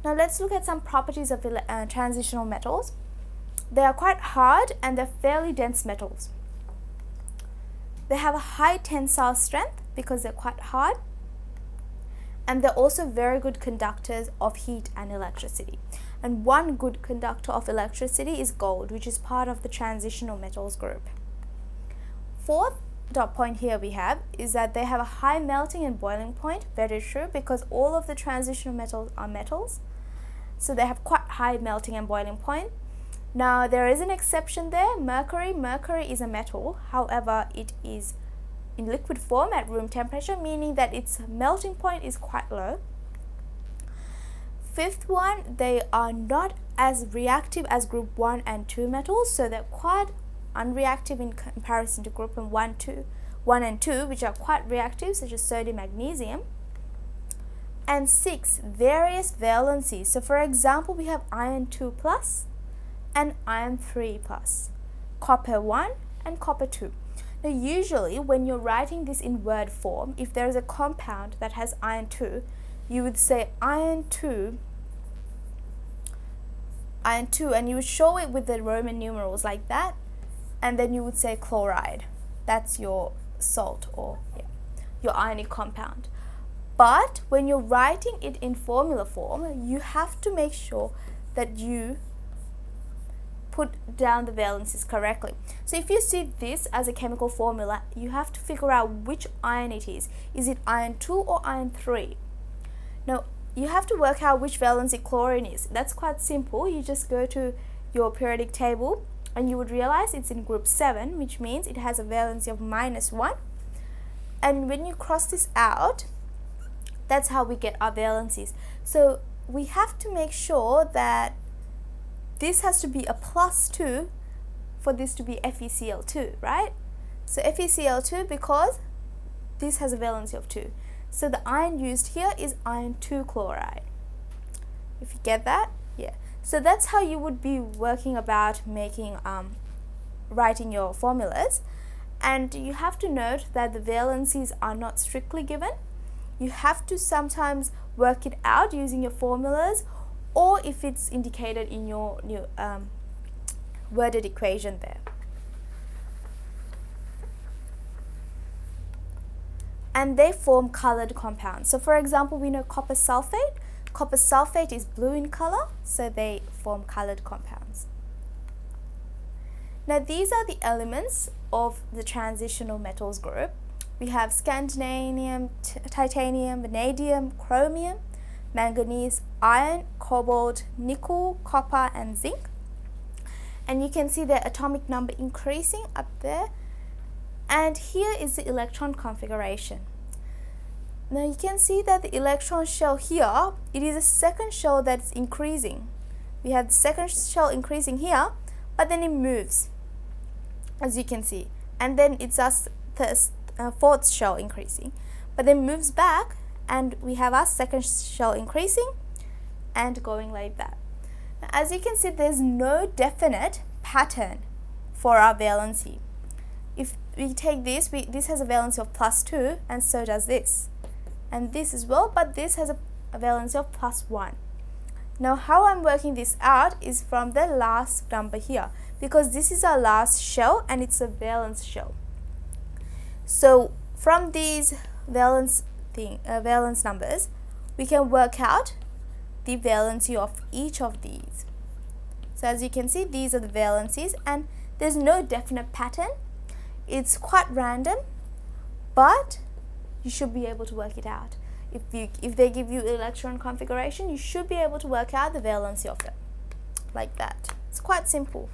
Now let's look at some properties of transitional metals. They are quite hard and they're fairly dense metals. They have a high tensile strength because they're quite hard, and they're also very good conductors of heat and electricity. And one good conductor of electricity is gold, which is part of the transitional metals group. Fourth dot point here we have is that they have a high melting and boiling point. Very true, because all of the transitional metals are metals, so they have quite high melting and boiling point. Now there is an exception there, mercury. Mercury is a metal, however it is in liquid form at room temperature, meaning that its melting point is quite low. Fifth one, they are not as reactive as group 1 and 2 metals, so they're quite unreactive in comparison to group 1 and 2, which are quite reactive, such as sodium, magnesium. And 6, various valencies. So for example, we have iron 2 plus and iron 3 plus, copper 1 and copper 2. Now usually when you're writing this in word form, if there is a compound that has iron 2, you would say iron 2, and you would show it with the Roman numerals like that, and then you would say chloride. That's your salt, or your ionic compound. But when you're writing it in formula form, you have to make sure that you put down the valencies correctly. So if you see this as a chemical formula, you have to figure out which ion it is. Is it iron 2 or iron 3? Now you have to work out which valency chlorine is. That's quite simple. You just go to your periodic table and you would realize it's in group 7, which means it has a valency of -1. And when you cross this out, that's how we get our valencies. So we have to make sure that this has to be a +2 for this to be FeCl2, right? So FeCl2, because this has a valency of 2. So the ion used here is iron 2 chloride. If you get that, yeah. So that's how you would be working about making, writing your formulas. And you have to note that the valencies are not strictly given. You have to sometimes work it out using your formulas, or if it's indicated in your worded equation there. And they form colored compounds. So for example, we know copper sulfate. Copper sulfate is blue in color, so they form colored compounds. Now these are the elements of the transitional metals group. We have scandium, titanium, vanadium, chromium, manganese, iron, cobalt, nickel, copper, and zinc. And you can see their atomic number increasing up there. And here is the electron configuration. Now you can see that the electron shell here, it is a second shell that's increasing. We have the second shell increasing here, but then it moves, as you can see. And then it's just the fourth shell increasing, but then moves back, and we have our second shell increasing and going like that. Now, as you can see, there's no definite pattern for our valency. If we take this, this has a valency of +2, and so does this. And this as well, but this has a valency of +1. Now how I'm working this out is from the last number here, because this is our last shell and it's a valence shell. So from these valence numbers, we can work out the valency of each of these. So as you can see, these are the valencies, and there's no definite pattern. It's quite random, but you should be able to work it out. If they give you electron configuration, you should be able to work out the valency of them, like that. It's quite simple.